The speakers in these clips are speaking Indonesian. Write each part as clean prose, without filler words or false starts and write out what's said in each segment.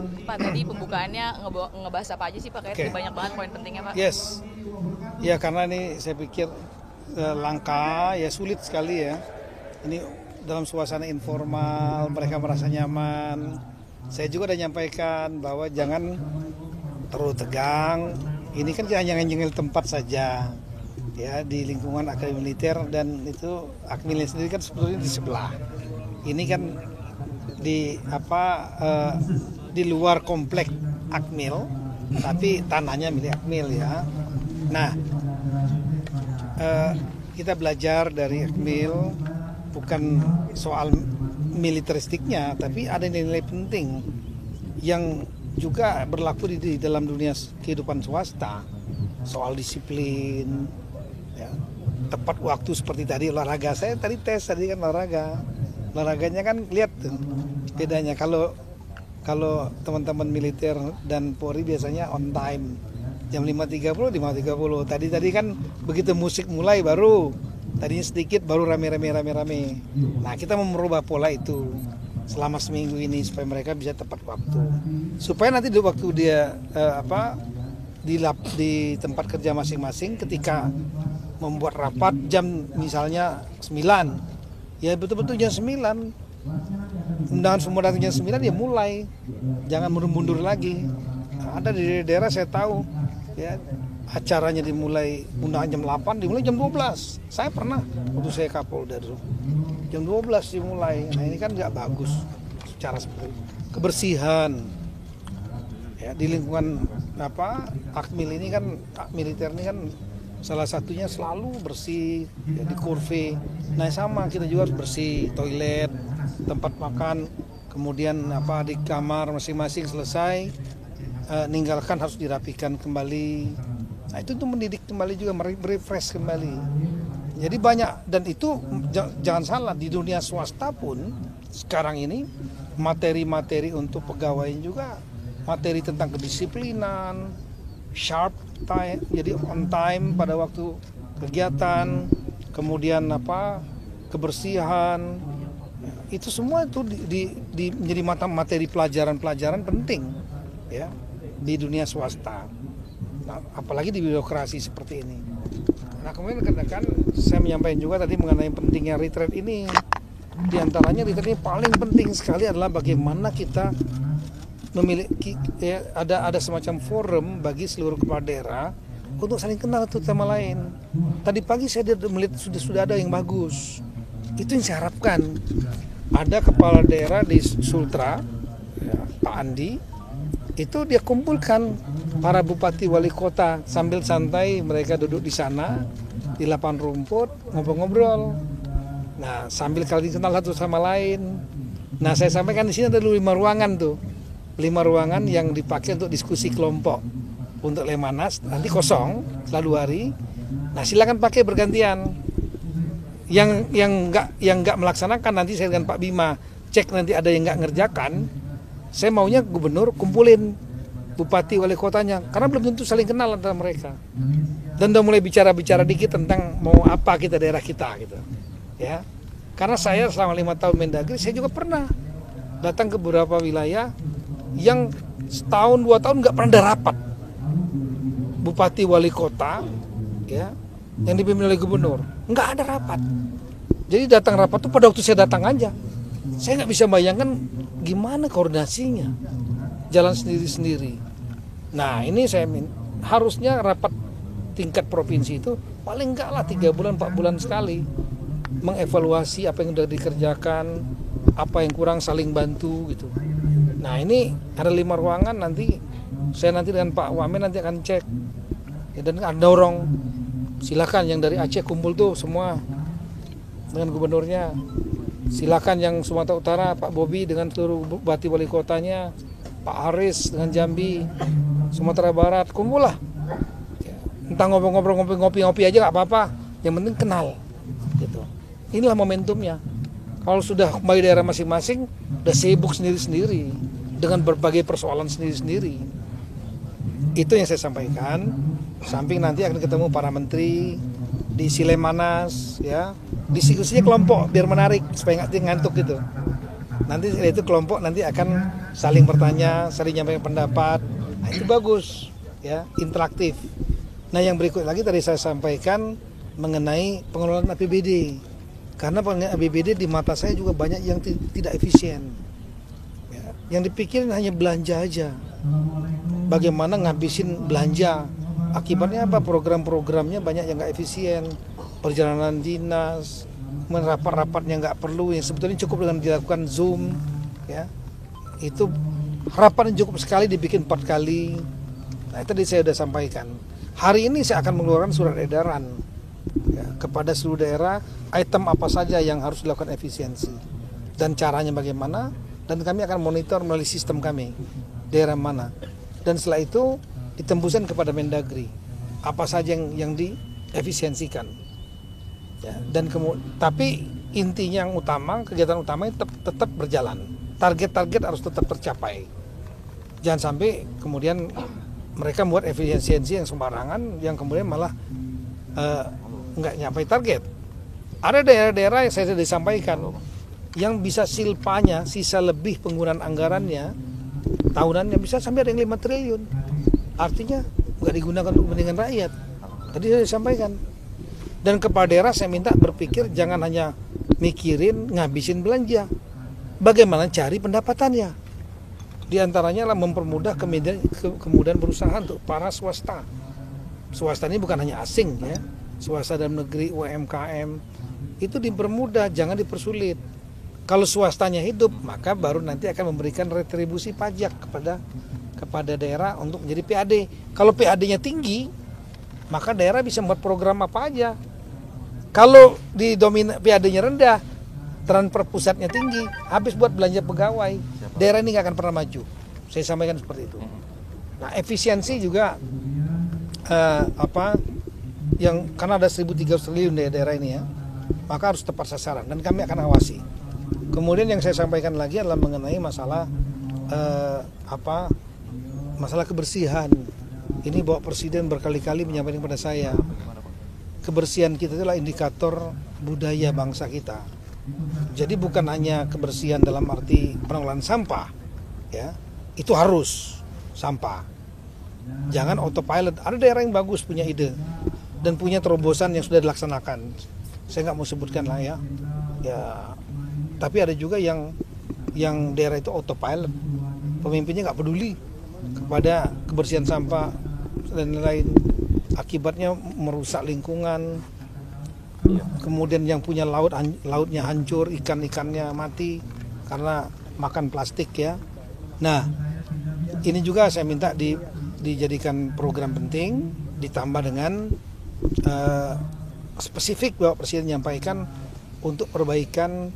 Pak, tadi pembukaannya ngebahas apa aja sih Pak? Kayak banyak banget poin pentingnya Pak. Yes, ya karena ini saya pikir langka, ya sulit sekali ya. Ini dalam suasana informal, mereka merasa nyaman. Saya juga udah nyampaikan bahwa jangan terlalu tegang. Ini kan hanya nyengil tempat saja, ya di lingkungan akademi militer, dan itu akmilnya sendiri kan sebetulnya di sebelah. Ini kan di luar komplek Akmil, tapi tanahnya milik Akmil ya. Nah, kita belajar dari Akmil bukan soal militeristiknya, tapi ada nilai penting yang juga berlaku di dalam dunia kehidupan swasta, soal disiplin, ya, tepat waktu seperti tadi olahraga. Saya tadi tes tadi kan olahraganya kan lihat tuh bedanya. Kalau teman-teman militer dan Polri biasanya on time jam 5.30. Tadi kan begitu musik mulai baru tadinya sedikit baru rame. Nah, kita mau merubah pola itu selama seminggu ini supaya mereka bisa tepat waktu. Supaya nanti di waktu dia di tempat kerja masing-masing ketika membuat rapat jam misalnya 9, ya betul-betul jam 9. Undangan semua datang jam 9 ya mulai. Jangan mundur lagi. Ada di daerah saya tahu ya, acaranya dimulai undangan jam 8 dimulai jam 12. Saya pernah waktu saya Kapolda dulu. Jam 12 dimulai. Nah, ini kan nggak bagus secara seperti itu. Kebersihan ya di lingkungan Akmil ini kan, militer ini kan salah satunya selalu bersih ya, di kurve. Nah, sama kita juga harus bersih toilet, tempat makan, kemudian di kamar masing-masing selesai, ninggalkan harus dirapikan kembali. Nah, itu tuh mendidik kembali juga, merefresh kembali. Jadi banyak, dan itu jangan salah, di dunia swasta pun sekarang ini materi-materi untuk pegawai juga, materi tentang kedisiplinan, sharp time, jadi on time pada waktu kegiatan, kemudian kebersihan, itu semua itu menjadi materi pelajaran penting ya di dunia swasta. Nah, apalagi di birokrasi seperti ini. Nah, kemudian rekan-rekan saya menyampaikan juga tadi mengenai pentingnya retreat ini. Di antaranya retreat ini paling penting sekali adalah bagaimana kita memiliki ada semacam forum bagi seluruh kepala daerah untuk saling kenal satu sama lain. Tadi pagi saya melihat sudah ada yang bagus. Itu yang saya harapkan. Ada kepala daerah di Sultra, ya, Pak Andi, itu dia kumpulkan para bupati wali kota sambil santai, mereka duduk di sana di lapangan rumput ngobrol-ngobrol. Nah, sambil kalian kenal satu sama lain. Nah, saya sampaikan di sini ada 5 ruangan tuh. 5 ruangan yang dipakai untuk diskusi kelompok untuk Lemanas, nanti kosong setelah 2 hari. Nah, silakan pakai bergantian. Yang nggak melaksanakan, nanti saya dengan Pak Bima cek, nanti ada yang nggak ngerjakan, saya maunya gubernur kumpulin bupati wali kotanya, karena belum tentu saling kenal antara mereka, dan udah mulai bicara dikit tentang mau apa kita daerah kita gitu ya. Karena saya selama 5 tahun Mendagri, saya juga pernah datang ke beberapa wilayah yang setahun 2 tahun nggak pernah ada rapat bupati wali kota ya, yang dipimpin oleh gubernur, nggak ada rapat. Jadi datang rapat tuh pada waktu saya datang aja. Saya nggak bisa bayangkan gimana koordinasinya, jalan sendiri-sendiri. Nah, ini saya harusnya rapat tingkat provinsi itu paling nggak lah 3 bulan 4 bulan sekali, mengevaluasi apa yang sudah dikerjakan, apa yang kurang, saling bantu gitu. Nah, ini ada 5 ruangan, nanti saya dengan Pak Wamen nanti akan cek ya, dan akan dorong. Silakan yang dari Aceh kumpul tuh semua dengan gubernurnya. Silakan yang Sumatera Utara Pak Bobi dengan seluruh bupati wali kotanya, Pak Haris dengan Jambi, Sumatera Barat kumpul lah. Entah ngobrol-ngobrol, ngopi-ngopi aja nggak apa-apa. Yang penting kenal. Gitu. Inilah momentumnya. Kalau sudah kembali daerah masing-masing, udah sibuk sendiri-sendiri dengan berbagai persoalan sendiri-sendiri. Itu yang saya sampaikan. Samping nanti akan ketemu para menteri di Lemanas ya, diskusinya kelompok biar menarik supaya nggak ngantuk gitu. Nanti itu kelompok nanti akan saling bertanya, saling nyampaikan pendapat. Nah, itu bagus, ya, interaktif. Nah, yang berikut lagi tadi saya sampaikan mengenai pengelolaan APBD. Karena pengelolaan APBD di mata saya juga banyak yang tidak efisien. Ya, yang dipikirin hanya belanja aja. Bagaimana ngabisin belanja? Akibatnya apa? Program-programnya banyak yang nggak efisien. Perjalanan dinas, rapat-rapatnya nggak perlu, yang sebetulnya cukup dengan dilakukan Zoom, ya. Itu harapan cukup sekali dibikin 4 kali. Nah, itu tadi saya sudah sampaikan. Hari ini saya akan mengeluarkan surat edaran, ya, kepada seluruh daerah, item apa saja yang harus dilakukan efisiensi dan caranya bagaimana, dan kami akan monitor melalui sistem kami daerah mana, dan setelah itu ditembuskan kepada Mendagri apa saja yang diefisiensikan, ya, dan tapi intinya yang utama, kegiatan utamanya tetap berjalan, target-target harus tetap tercapai, jangan sampai kemudian mereka membuat efisiensi yang sembarangan yang kemudian malah nggak nyampe target. Ada daerah-daerah yang saya sudah disampaikan yang bisa silpanya, sisa lebih penggunaan anggarannya tahunannya bisa sampai ada yang 5 triliun. Artinya nggak digunakan untuk kepentingan rakyat. Tadi saya disampaikan. Dan kepala daerah saya minta berpikir jangan hanya mikirin ngabisin belanja, bagaimana cari pendapatannya. Di antaranya lah mempermudah kemudahan berusaha untuk para swasta. Swasta ini bukan hanya asing, ya, swasta dalam negeri, UMKM itu dipermudah, jangan dipersulit. Kalau swastanya hidup, maka baru nanti akan memberikan retribusi pajak kepada daerah untuk menjadi PAD. Kalau PAD-nya tinggi, maka daerah bisa membuat program apa aja. Kalau PAD-nya rendah, transfer pusatnya tinggi, habis buat belanja pegawai, daerah ini nggak akan pernah maju. Saya sampaikan seperti itu. Nah, efisiensi juga karena ada 1.300 triliun di daerah ini, ya, maka harus tepat sasaran dan kami akan awasi. Kemudian yang saya sampaikan lagi adalah mengenai masalah masalah kebersihan. Ini Bapak Presiden berkali-kali menyampaikan kepada saya, kebersihan kita itulah indikator budaya bangsa kita. Jadi bukan hanya kebersihan dalam arti pengelolaan sampah, ya, itu harus sampah. Jangan autopilot. Ada daerah yang bagus punya ide dan punya terobosan yang sudah dilaksanakan. Saya nggak mau sebutkan lah, ya. Tapi ada juga yang daerah itu autopilot, pemimpinnya nggak peduli kepada kebersihan sampah dan lain-lain. Akibatnya merusak lingkungan. Kemudian yang punya lautnya hancur, ikan-ikannya mati karena makan plastik, ya. Nah, ini juga saya minta dijadikan program penting, ditambah dengan spesifik Bapak Presiden menyampaikan untuk perbaikan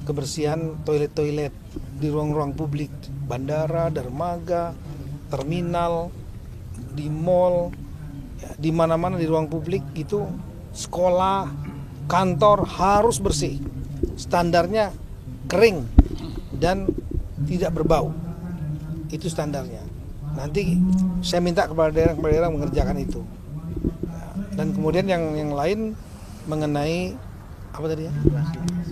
kebersihan toilet-toilet di ruang-ruang publik, bandara, dermaga, terminal, di mall, ya, di mana-mana di ruang publik itu, sekolah, kantor harus bersih, standarnya kering dan tidak berbau, itu standarnya. Nanti saya minta kepada daerah mengerjakan itu. Dan kemudian yang lain mengenai apa tadi, ya?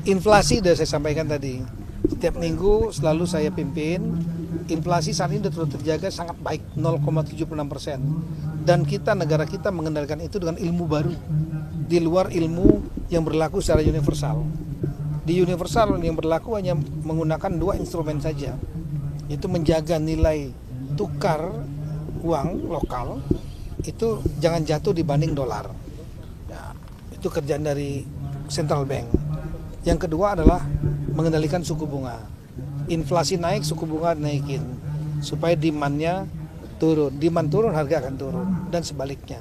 Inflasi sudah saya sampaikan tadi. Setiap minggu selalu saya pimpin. Inflasi saat ini sudah terjaga sangat baik, 0,76%. Dan negara kita mengendalikan itu dengan ilmu baru, di luar ilmu yang berlaku secara universal. Di universal yang berlaku hanya menggunakan 2 instrumen saja, yaitu menjaga nilai tukar uang lokal itu jangan jatuh dibanding dolar. Nah, itu kerjaan dari central bank. Yang kedua adalah mengendalikan suku bunga. Inflasi naik, suku bunga naikin supaya demandnya turun. Demand turun, harga akan turun dan sebaliknya.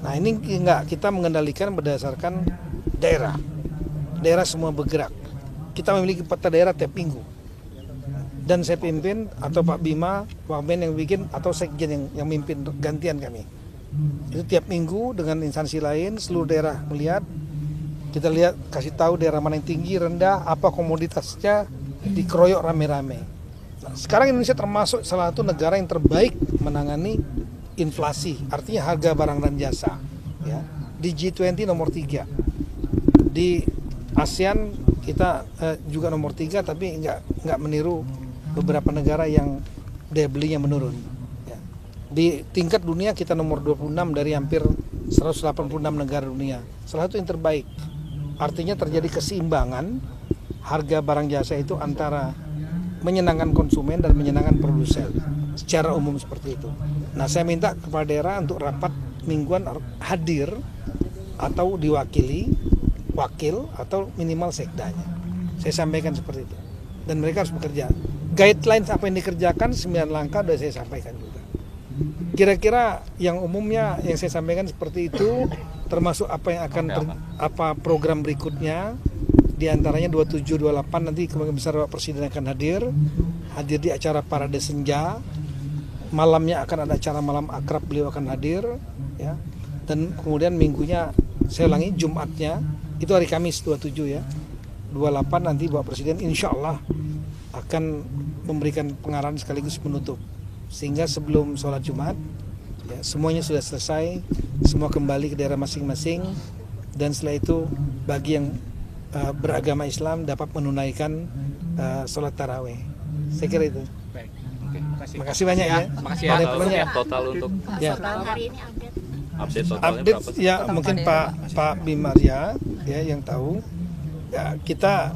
Nah, ini kita mengendalikan berdasarkan daerah. Daerah semua bergerak. Kita memiliki peta daerah tiap minggu. Dan saya pimpin, atau Pak Bima, Pak Ben yang bikin, atau Sekjen yang mimpin gantian kami. Itu tiap minggu dengan instansi lain, seluruh daerah melihat, kita lihat, kasih tahu daerah mana yang tinggi, rendah, apa komoditasnya, dikeroyok rame-rame. Nah, sekarang Indonesia termasuk salah satu negara yang terbaik menangani inflasi, artinya harga barang dan jasa, ya. Di G20 nomor 3, di ASEAN kita juga nomor 3, tapi nggak meniru beberapa negara yang daya belinya menurun. Ya. Di tingkat dunia kita nomor 26 dari hampir 186 negara dunia. Salah satu yang terbaik. Artinya terjadi keseimbangan harga barang jasa itu antara menyenangkan konsumen dan menyenangkan produsen. Secara umum seperti itu. Nah, saya minta kepada daerah untuk rapat mingguan hadir atau diwakili wakil atau minimal sekdanya. Saya sampaikan seperti itu. Dan mereka harus bekerja. Guidelines apa yang dikerjakan 9 langkah sudah saya sampaikan juga. Kira-kira yang umumnya yang saya sampaikan seperti itu, termasuk apa yang akan apa program berikutnya, di antaranya 27-28 nanti Kemungkinan Besar Bapak Presiden akan hadir di acara Parade Senja. Malamnya akan ada acara malam akrab, beliau akan hadir, ya. Dan kemudian minggunya, saya ulangi, Jumatnya itu hari Kamis 27 ya, 28 nanti Bapak Presiden insya Allah akan memberikan pengarahan sekaligus menutup, sehingga sebelum sholat Jumat ya, semuanya sudah selesai, semua kembali ke daerah masing-masing, dan setelah itu bagi yang beragama Islam dapat menunaikan sholat taraweh. Saya kira itu. Baik. Oke, makasih banyak ya. Makasih ya. Total untuk ya. Hari ini update totalnya Update berapa? ya mungkin Pak Bimaria ya yang tahu. Ya, kita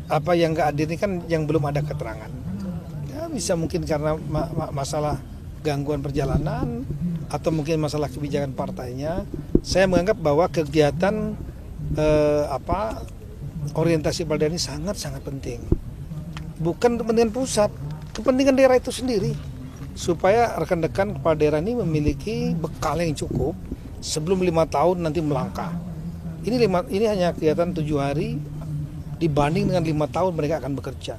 apa yang nggak hadir ini kan yang belum ada keterangan. Ya, bisa mungkin karena masalah gangguan perjalanan atau mungkin masalah kebijakan partainya. Saya menganggap bahwa kegiatan orientasi Balda ini sangat-sangat penting. Bukan kepentingan pusat, kepentingan daerah itu sendiri. Supaya rekan-rekan kepala daerah ini memiliki bekal yang cukup sebelum 5 tahun nanti melangkah. Ini hanya kegiatan 7 hari dibanding dengan 5 tahun mereka akan bekerja.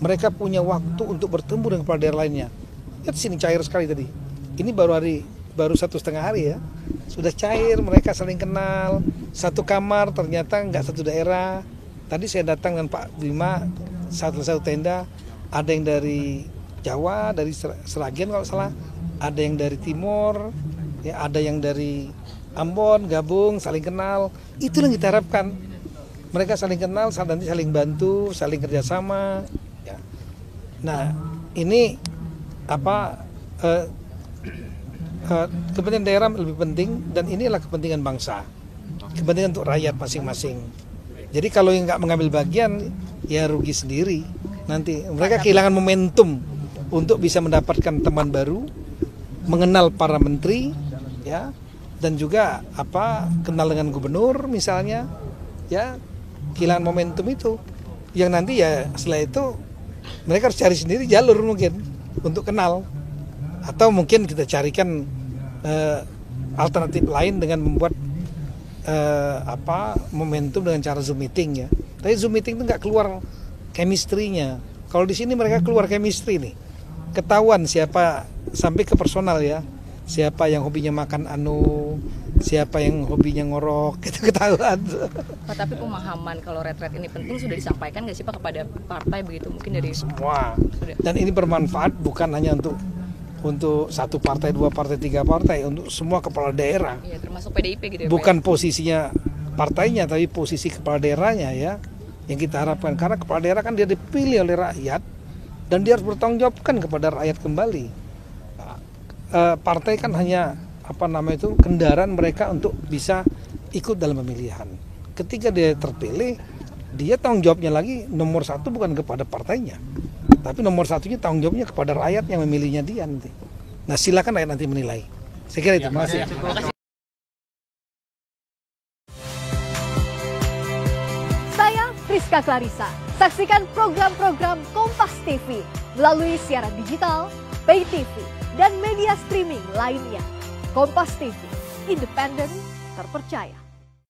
Mereka punya waktu untuk bertemu dengan kepala daerah lainnya. Lihat sini cair sekali tadi. Ini baru 1,5 hari ya. Sudah cair, mereka saling kenal. Satu kamar ternyata nggak satu daerah. Tadi saya datang dengan Pak Bima satu tenda. Ada yang dari Jawa, dari Seragen kalau salah. Ada yang dari Timur, ya, ada yang dari Ambon, gabung, saling kenal. Itu yang kita harapkan. Mereka saling kenal, nanti saling bantu, saling kerjasama. Ya. Nah, ini kepentingan daerah lebih penting, dan inilah kepentingan bangsa, kepentingan untuk rakyat masing-masing. Jadi kalau yang nggak mengambil bagian, ya rugi sendiri. Nanti mereka kehilangan momentum untuk bisa mendapatkan teman baru, mengenal para menteri, ya, dan juga kenal dengan gubernur misalnya, ya, kehilangan momentum itu. Yang nanti ya setelah itu mereka harus cari sendiri jalur mungkin untuk kenal, atau mungkin kita carikan alternatif lain dengan membuat momentum dengan cara Zoom meeting ya. Tapi Zoom meeting itu nggak keluar chemistry-nya. Kalau di sini mereka keluar chemistry nih. Ketahuan siapa, sampai ke personal ya. Siapa yang hobinya makan siapa yang hobinya ngorok, itu ketahuan. Pak, tapi pemahaman kalau retret ini penting sudah disampaikan nggak sih Pak kepada partai begitu, mungkin dari semua. Dan ini bermanfaat bukan hanya untuk 1 partai, 2 partai, 3 partai, untuk semua kepala daerah. Iya, termasuk PDIP gitu ya. Bukan posisinya partainya, tapi posisi kepala daerahnya ya, yang kita harapkan. Karena kepala daerah kan dia dipilih oleh rakyat dan dia harus bertanggung jawabkan kepada rakyat kembali. Partai kan hanya kendaraan mereka untuk bisa ikut dalam pemilihan. Ketika dia terpilih, dia tanggung jawabnya lagi nomor 1 bukan kepada partainya, tapi nomor 1-nya tanggung jawabnya kepada rakyat yang memilihnya dia nanti. Nah, silakan rakyat nanti menilai. Saya kira itu. Terima kasih. Saya Friska Clarissa. Saksikan program-program Kompas TV melalui siaran digital, pay TV, dan media streaming lainnya. Kompas TV, independen, terpercaya.